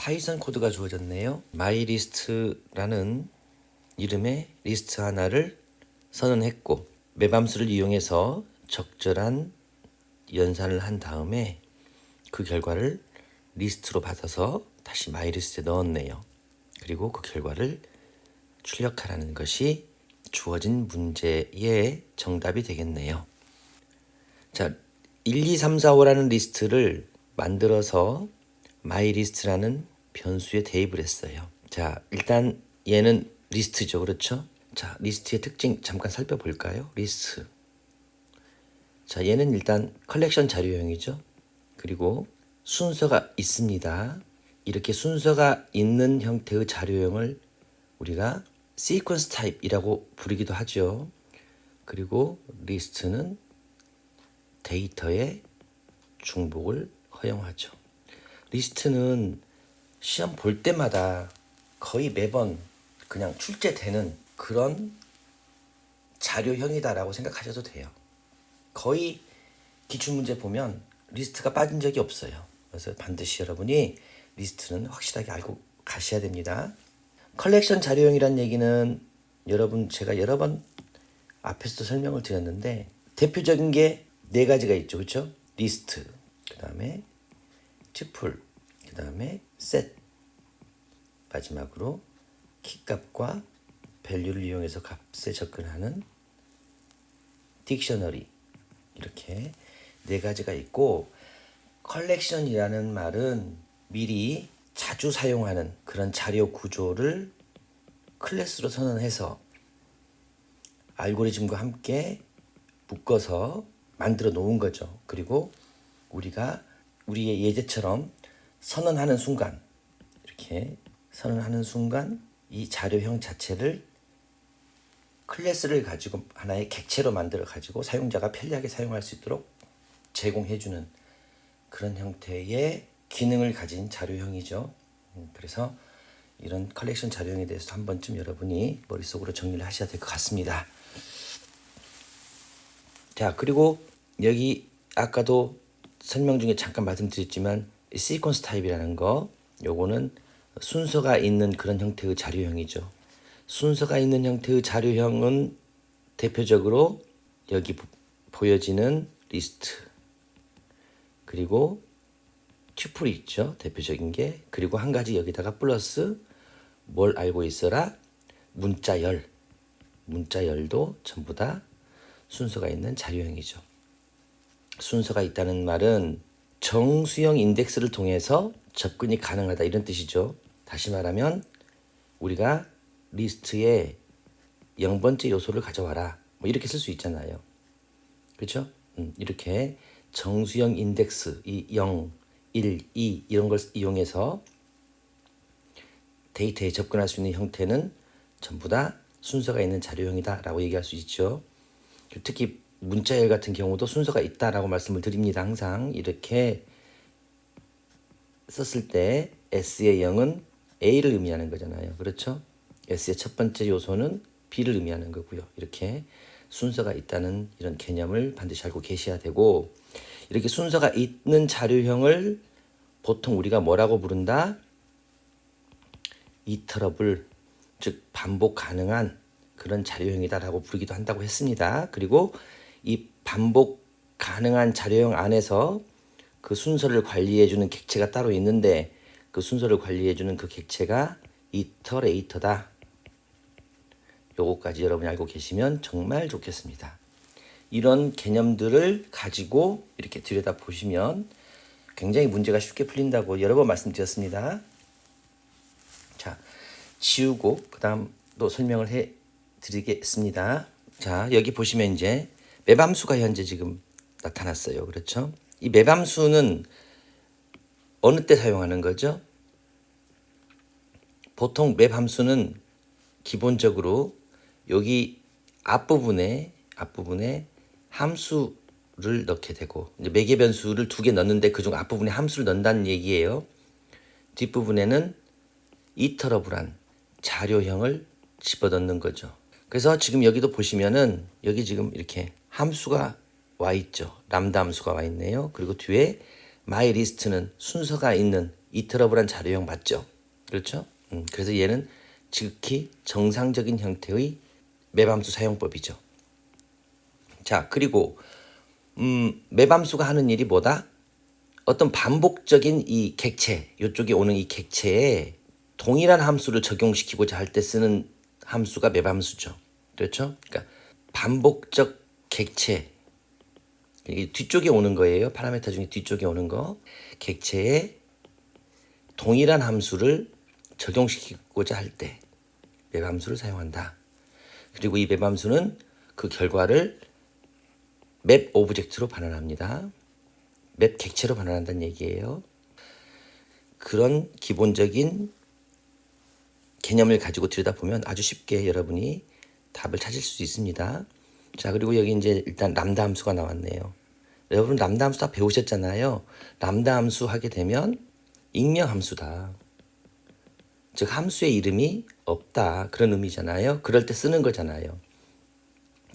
파이썬 코드가 주어졌네요. myList라는 이름의 리스트 하나를 선언했고 맵함수를 이용해서 적절한 연산을 한 다음에 그 결과를 리스트로 받아서 다시 myList에 넣었네요. 그리고 그 결과를 출력하라는 것이 주어진 문제의 정답이 되겠네요. 자, 1, 2, 3, 4, 5라는 리스트를 만들어서 myList라는 변수에 대입을 했어요. 자, 일단 얘는 리스트죠. 그렇죠? 자, 리스트의 특징 잠깐 살펴볼까요? 리스트. 자, 얘는 일단 컬렉션 자료형이죠. 그리고 순서가 있습니다. 이렇게 순서가 있는 형태의 자료형을 우리가 시퀀스 타입이라고 부르기도 하죠. 그리고 리스트는 데이터의 중복을 허용하죠. 리스트는 시험 볼 때마다 거의 매번 그냥 출제되는 그런 자료형이다라고 생각하셔도 돼요. 거의 기출문제 보면 리스트가 빠진 적이 없어요. 그래서 반드시 여러분이 리스트는 확실하게 알고 가셔야 됩니다. 컬렉션 자료형이란 얘기는 여러분 제가 여러 번 앞에서도 설명을 드렸는데 대표적인 게 네 가지가 있죠. 그렇죠? 리스트, 그 다음에 튜플, 그 다음에 셋, 마지막으로 키값과 밸류를 이용해서 값에 접근하는 딕셔너리, 이렇게 네 가지가 있고 컬렉션이라는 말은 미리 자주 사용하는 그런 자료 구조를 클래스로 선언해서 알고리즘과 함께 묶어서 만들어 놓은 거죠. 그리고 우리가 우리의 예제처럼 선언하는 순간, 이렇게 선언하는 순간 이 자료형 자체를 클래스를 가지고 하나의 객체로 만들어 가지고 사용자가 편리하게 사용할 수 있도록 제공해주는 그런 형태의 기능을 가진 자료형이죠. 그래서 이런 컬렉션 자료형에 대해서 한 번쯤 여러분이 머릿속으로 정리를 하셔야 될 것 같습니다. 자, 그리고 여기 아까도 설명 중에 잠깐 말씀드렸지만 시퀀스 타입이라는 거, 요거는 순서가 있는 그런 형태의 자료형이죠. 순서가 있는 형태의 자료형은 대표적으로 여기 보여지는 리스트, 그리고 튜플이 있죠. 대표적인 게. 그리고 한 가지 여기다가 플러스 뭘 알고 있어라? 문자열. 문자열도 전부 다 순서가 있는 자료형이죠. 순서가 있다는 말은 정수형 인덱스를 통해서 접근이 가능하다 이런 뜻이죠. 다시 말하면 우리가 리스트에 0번째 요소를 가져와라 뭐 이렇게 쓸 수 있잖아요. 그렇죠? 이렇게 정수형 인덱스 이 0, 1, 2 이런 걸 이용해서 데이터에 접근할 수 있는 형태는 전부 다 순서가 있는 자료형이다 라고 얘기할 수 있죠. 특히 문자열 같은 경우도 순서가 있다라고 말씀을 드립니다. 항상 이렇게 썼을 때 S의 0은 A를 의미하는 거잖아요. 그렇죠? S의 첫 번째 요소는 B를 의미하는 거고요. 이렇게 순서가 있다는 이런 개념을 반드시 알고 계셔야 되고, 이렇게 순서가 있는 자료형을 보통 우리가 뭐라고 부른다? 이터러블, 즉 반복 가능한 그런 자료형이다라고 부르기도 한다고 했습니다. 그리고 이 반복 가능한 자료형 안에서 그 순서를 관리해주는 객체가 따로 있는데 그 순서를 관리해주는 그 객체가 이터레이터다. 요거까지 여러분이 알고 계시면 정말 좋겠습니다. 이런 개념들을 가지고 이렇게 들여다보시면 굉장히 문제가 쉽게 풀린다고 여러 번 말씀드렸습니다. 자, 지우고 그 다음 또 설명을 해드리겠습니다. 자, 여기 보시면 이제 맵함수가 현재 지금 나타났어요. 그렇죠? 이 맵함수는 어느 때 사용하는 거죠? 보통 맵함수는 기본적으로 여기 앞부분에 함수를 넣게 되고 이제 매개 변수를 2개 넣는데 그중 앞부분에 함수를 넣는다는 얘기예요. 뒷부분에는 이터러블한 자료형을 집어넣는 거죠. 그래서 지금 여기도 보시면은 여기 지금 이렇게 함수가 와 있죠. 람다 함수가 와 있네요. 그리고 뒤에 myList는 순서가 있는 이터러블한 자료형 맞죠? 그렇죠? 그래서 얘는 지극히 정상적인 형태의 맵함수 사용법이죠. 자, 그리고 맵함수가 하는 일이 뭐다? 어떤 반복적인 이 객체, 이쪽에 오는 이 객체에 동일한 함수를 적용시키고자 할 때 쓰는 함수가 맵함수죠. 그렇죠? 그러니까 반복적 객체, 이게 뒤쪽에 오는 거예요. 파라미터 중에 뒤쪽에 오는 거. 객체에 동일한 함수를 적용시키고자 할 때 맵함수를 사용한다. 그리고 이 맵함수는 그 결과를 맵 오브젝트로 반환합니다. 맵 객체로 반환한다는 얘기예요. 그런 기본적인 개념을 가지고 들여다보면 아주 쉽게 여러분이 답을 찾을 수 있습니다. 자, 그리고 여기 이제 일단 람다 함수가 나왔네요. 여러분 람다 함수 다 배우셨잖아요. 람다 함수 하게 되면 익명 함수다. 즉 함수의 이름이 없다. 그런 의미잖아요. 그럴 때 쓰는 거잖아요.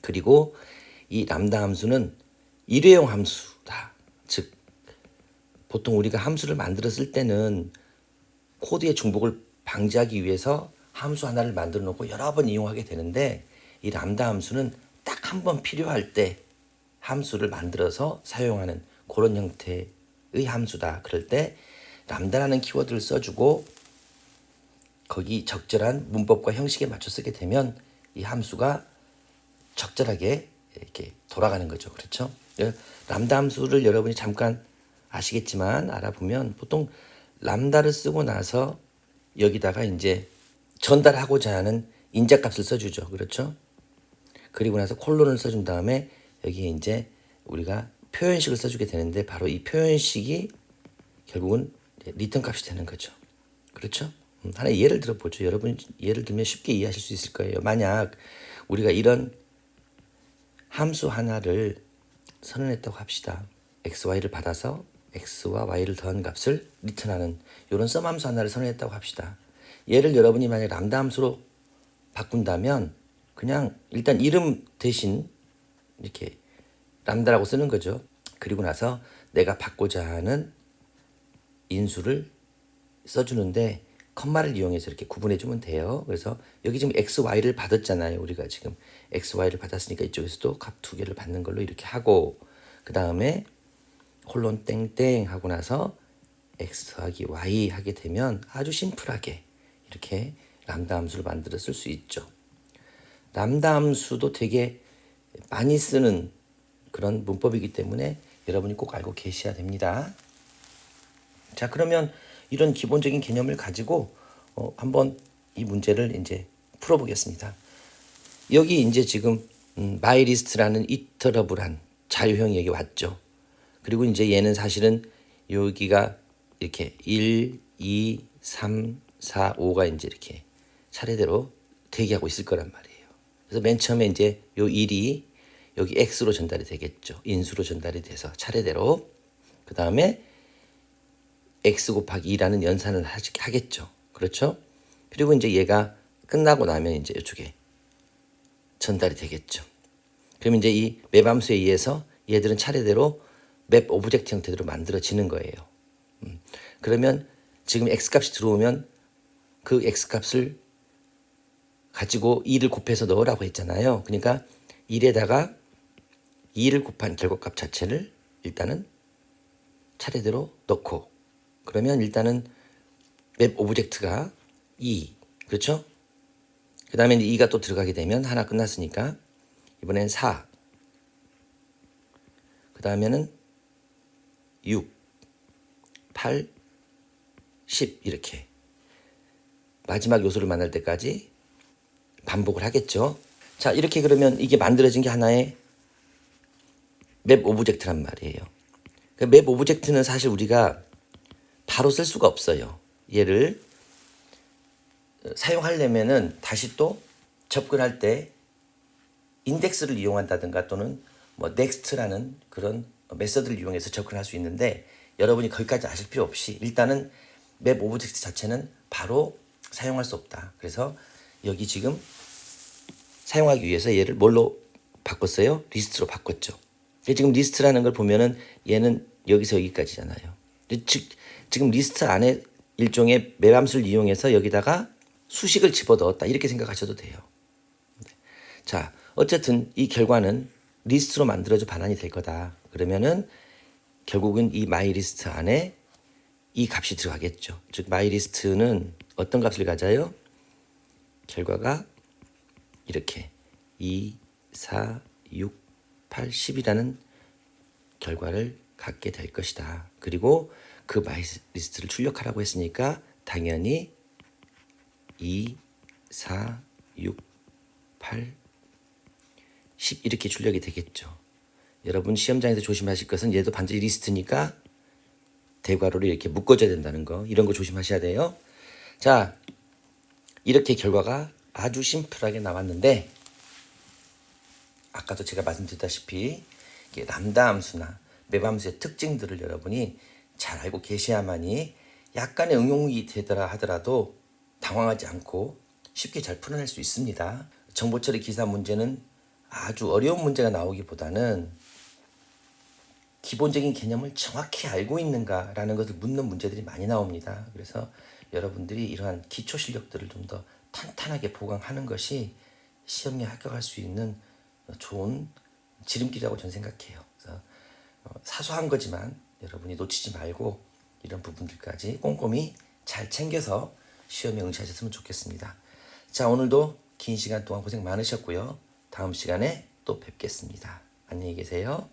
그리고 이 람다 함수는 일회용 함수다. 즉 보통 우리가 함수를 만들었을 때는 코드의 중복을 방지하기 위해서 함수 하나를 만들어 놓고 여러 번 이용하게 되는데 이 람다 함수는 딱 한 번 필요할 때 함수를 만들어서 사용하는 그런 형태의 함수다. 그럴 때 람다라는 키워드를 써주고 거기 적절한 문법과 형식에 맞춰 쓰게 되면 이 함수가 적절하게 이렇게 돌아가는 거죠. 그렇죠? 람다 함수를 여러분이 잠깐 아시겠지만 알아보면 보통 람다를 쓰고 나서 여기다가 이제 전달하고자 하는 인자값을 써주죠. 그렇죠? 그리고 나서 콜론을 써준 다음에 여기에 이제 우리가 표현식을 써주게 되는데 바로 이 표현식이 결국은 리턴 값이 되는 거죠. 그렇죠? 하나의 예를 들어보죠. 여러분 예를 들면 쉽게 이해하실 수 있을 거예요. 만약 우리가 이런 함수 하나를 선언했다고 합시다. xy를 받아서 x와 y를 더한 값을 리턴하는 이런 썸 함수 하나를 선언했다고 합시다. 얘를 여러분이 만약 람다 함수로 바꾼다면 그냥 일단 이름 대신 이렇게 람다라고 쓰는 거죠. 그리고 나서 내가 받고자 하는 인수를 써주는데 컴마를 이용해서 이렇게 구분해주면 돼요. 그래서 여기 지금 x, y를 받았잖아요. 우리가 지금 x, y를 받았으니까 이쪽에서도 값 두 개를 받는 걸로 이렇게 하고 그 다음에 콜론 땡땡 하고 나서 x 더하기 y 하게 되면 아주 심플하게 이렇게 람다 함수를 만들어 쓸 수 있죠. 람다 함수도 되게 많이 쓰는 그런 문법이기 때문에 여러분이 꼭 알고 계셔야 됩니다. 자, 그러면 이런 기본적인 개념을 가지고 한번 이 문제를 이제 풀어보겠습니다. 여기 이제 지금 마이리스트라는 이터러블한 자유형이 여기 왔죠. 그리고 이제 얘는 사실은 여기가 이렇게 1, 2, 3, 4, 5가 이제 이렇게 차례대로 대기하고 있을 거란 말이에요. 그래서 맨 처음에 이제 요 1이 여기 x로 전달이 되겠죠. 인수로 전달이 돼서 차례대로 그 다음에 x 곱하기 2라는 연산을 하겠죠. 그렇죠? 그리고 이제 얘가 끝나고 나면 이제 이쪽에 전달이 되겠죠. 그러면 이제 이 맵함수에 의해서 얘들은 차례대로 맵 오브젝트 형태로 만들어지는 거예요. 그러면 지금 x값이 들어오면 그 x값을 가지고 2를 곱해서 넣으라고 했잖아요. 그러니까 1에다가 2를 곱한 결과값 자체를 일단은 차례대로 넣고 그러면 일단은 맵 오브젝트가 2 그렇죠? 그 다음에 2가 또 들어가게 되면 하나 끝났으니까 이번엔 4 그 다음에는 6 8 10 이렇게 마지막 요소를 만날 때까지 반복을 하겠죠. 자, 이렇게 그러면 이게 만들어진 게 하나의 맵 오브젝트란 말이에요. 그 맵 오브젝트는 사실 우리가 바로 쓸 수가 없어요. 얘를 사용하려면은 다시 또 접근할 때 인덱스를 이용한다든가 또는 뭐 넥스트라는 그런 메서드를 이용해서 접근할 수 있는데 여러분이 거기까지 아실 필요 없이 일단은 맵 오브젝트 자체는 바로 사용할 수 없다. 그래서 여기 지금 사용하기 위해서 얘를 뭘로 바꿨어요? 리스트로 바꿨죠. 지금 리스트라는 걸 보면은 얘는 여기서 여기까지잖아요. 지금 리스트 안에 일종의 매함수를 이용해서 여기다가 수식을 집어넣었다 이렇게 생각하셔도 돼요. 자, 어쨌든 이 결과는 리스트로 만들어져 반환이 될 거다. 그러면은 결국은 이 마이리스트 안에 이 값이 들어가겠죠. 즉 마이리스트는 어떤 값을 가져요? 결과가 이렇게 2, 4, 6, 8, 10이라는 결과를 갖게 될 것이다. 그리고 그 마이리스트를 출력하라고 했으니까 당연히 2, 4, 6, 8, 10 이렇게 출력이 되겠죠. 여러분 시험장에서 조심하실 것은 얘도 반드시 리스트니까 대괄호로 이렇게 묶어줘야 된다는 거. 이런 거 조심하셔야 돼요. 자, 이렇게 결과가 아주 심플하게 나왔는데 아까도 제가 말씀드렸다시피 람다 함수나 맵 함수의 특징들을 여러분이 잘 알고 계셔야만이 약간의 응용이 되더라 하더라도 당황하지 않고 쉽게 잘 풀어낼 수 있습니다. 정보처리 기사 문제는 아주 어려운 문제가 나오기보다는 기본적인 개념을 정확히 알고 있는가라는 것을 묻는 문제들이 많이 나옵니다. 그래서 여러분들이 이러한 기초 실력들을 좀 더 탄탄하게 보강하는 것이 시험에 합격할 수 있는 좋은 지름길이라고 저는 생각해요. 그래서 사소한 거지만 여러분이 놓치지 말고 이런 부분들까지 꼼꼼히 잘 챙겨서 시험에 응시하셨으면 좋겠습니다. 자, 오늘도 긴 시간 동안 고생 많으셨고요. 다음 시간에 또 뵙겠습니다. 안녕히 계세요.